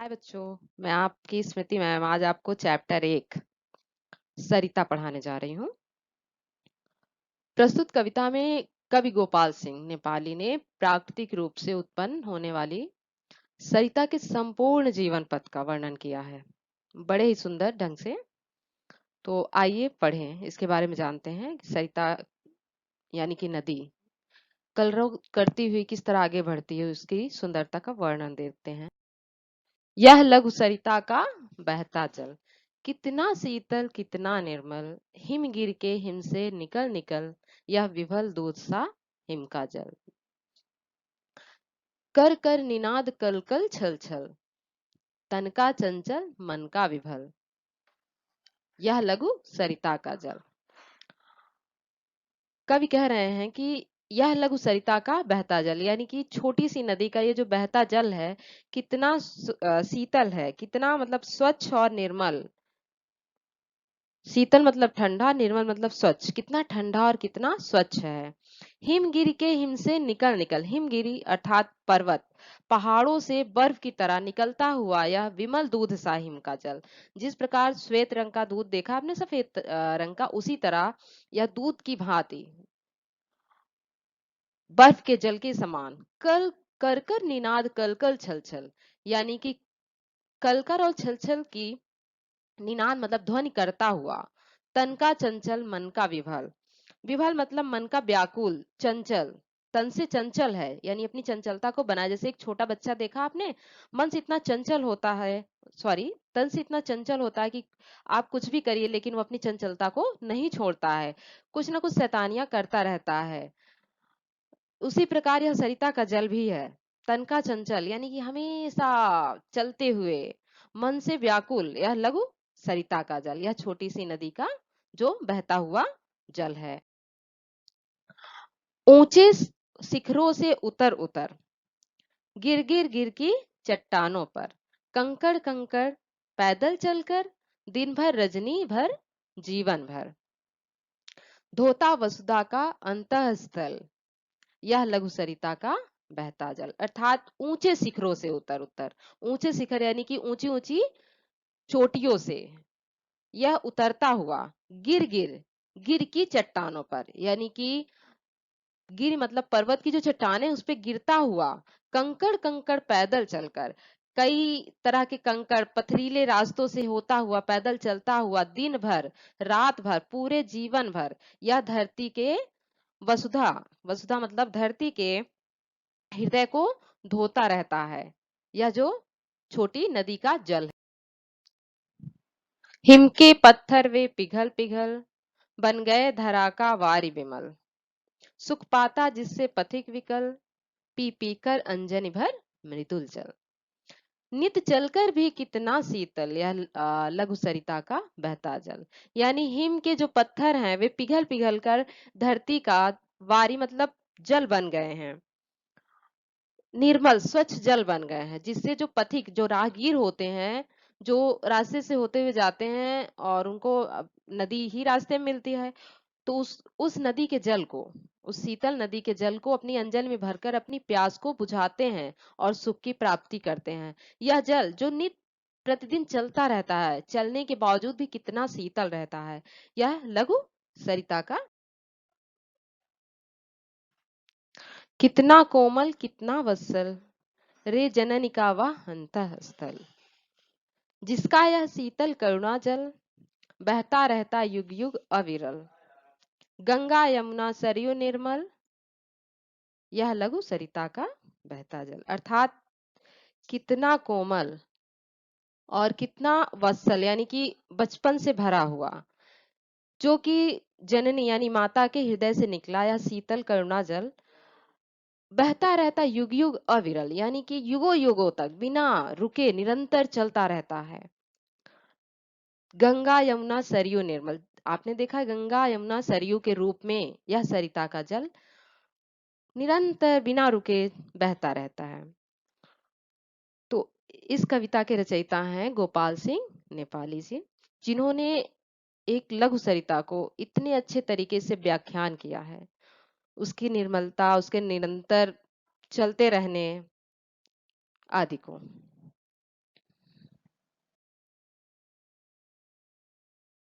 हाय बच्चों। मैं आपकी स्मृति मैम आज आपको चैप्टर 1 सरिता पढ़ाने जा रही हूँ। प्रस्तुत कविता में कवि गोपाल सिंह नेपाली ने प्राकृतिक रूप से उत्पन्न होने वाली सरिता के संपूर्ण जीवन पथ का वर्णन किया है, बड़े ही सुंदर ढंग से। तो आइए पढ़ें, इसके बारे में जानते हैं कि सरिता यानी कि नदी कलरव करती हुई किस तरह आगे बढ़ती है, उसकी सुंदरता का वर्णन देते हैं। यह लघु सरिता का बहता जल, कितना शीतल कितना निर्मल, हिम गिर के हिम से निकल निकल, यह विभल दूध सा हिम का जल। कर कर निनाद कल कल छल छल, तन का चंचल मन का विभल, यह लघु सरिता का जल। कवि कह रहे हैं कि यह लघु सरिता का बहता जल यानी कि छोटी सी नदी का ये जो बहता जल है, कितना शीतल है, कितना मतलब स्वच्छ और निर्मल। शीतल मतलब ठंडा, निर्मल मतलब स्वच्छ, कितना ठंडा और कितना स्वच्छ है। हिमगिरी के हिम से निकल निकल, हिमगिरी अर्थात पर्वत, पहाड़ों से बर्फ की तरह निकलता हुआ यह विमल दूध सा हिम का जल। जिस प्रकार श्वेत रंग का दूध देखा आपने सफेद रंग का, उसी तरह यह दूध की भांति बर्फ के जल के समान। कल कर कर निनाद कल कल छल छल, यानी कि कलकर और छल छल की निनाद मतलब ध्वनि करता हुआ। तन का चंचल मन का विभल, विभल मतलब मन का व्याकुल, चंचल, तन से चंचल है यानी अपनी चंचलता को बनाए। जैसे एक छोटा बच्चा देखा आपने, मन से इतना चंचल होता है, सॉरी तन से इतना चंचल होता है कि आप कुछ भी करिए लेकिन वो अपनी चंचलता को नहीं छोड़ता है, कुछ ना कुछ शैतानियां करता रहता है। उसी प्रकार यह सरिता का जल भी है, तन का चंचल यानी कि हमेशा चलते हुए, मन से व्याकुल, यह लघु सरिता का जल, यह छोटी सी नदी का जो बहता हुआ जल है। ऊंचे शिखरों से उतर उतर, गिर गिर गिर की चट्टानों पर, कंकड़ कंकड़ पैदल चलकर, दिन भर रजनी भर जीवन भर, धोता वसुधा का अंतःस्थल, यह लघु सरिता का बहता जल। अर्थात ऊंचे शिखरों से उतर उतर, ऊंचे शिखर यानी कि ऊंची ऊंची चोटियों से यह उतरता हुआ, गिर गिर गिर की चट्टानों पर, यानी कि गिर मतलब पर्वत की जो चट्टान है उस पे गिरता हुआ, कंकड़ कंकड़ पैदल चलकर, कई तरह के कंकड़ पथरीले रास्तों से होता हुआ पैदल चलता हुआ, दिन भर रात भर पूरे जीवन भर, यह धरती के वसुधा, वसुधा मतलब धरती के हृदय को धोता रहता है, यह जो छोटी नदी का जल है। हिम के पत्थर वे पिघल पिघल, बन गए धरा का वारी विमल, सुख पाता जिससे पथिक विकल, पी पी कर अंजनी भर मृदुल जल। नित चलकर भी कितना शीतल, यह लघु सरिता का बहता जल, यानी हिम के जो पत्थर हैं वे पिघल पिघल कर धरती का वारी मतलब जल बन गए हैं, निर्मल स्वच्छ जल बन गए हैं, जिससे जो पथिक जो राहगीर होते हैं, जो रास्ते से होते हुए जाते हैं और उनको नदी ही रास्ते में मिलती है, तो उस नदी के जल को, उस शीतल नदी के जल को अपनी अंजल में भरकर अपनी प्यास को बुझाते हैं और सुख की प्राप्ति करते हैं। यह जल जो नित प्रतिदिन चलता रहता है, चलने के बावजूद भी कितना शीतल रहता है, यह लघु सरिता का। कितना कोमल कितना वत्सल, रे जननी का वह अंतःस्थल, जिसका यह शीतल करुणा जल बहता रहता युग युग अविरल, गंगा यमुना सरयू निर्मल, यह लघु सरिता का बहता जल। अर्थात कितना कोमल और कितना वत्सल यानी कि बचपन से भरा हुआ, जो कि जननी यानी माता के हृदय से निकला, यह शीतल करुणा जल बहता रहता युग युग अविरल, यानी कि युगों युगों तक बिना रुके निरंतर चलता रहता है। गंगा यमुना सरयू निर्मल, आपने देखा है गंगा यमुना सरयू के रूप में यह सरिता का जल निरंतर बिना रुके बहता रहता है। तो इस कविता के रचयिता हैं गोपाल सिंह नेपाली जी, जिन्होंने एक लघु सरिता को इतने अच्छे तरीके से व्याख्यान किया है, उसकी निर्मलता, उसके निरंतर चलते रहने आदि को।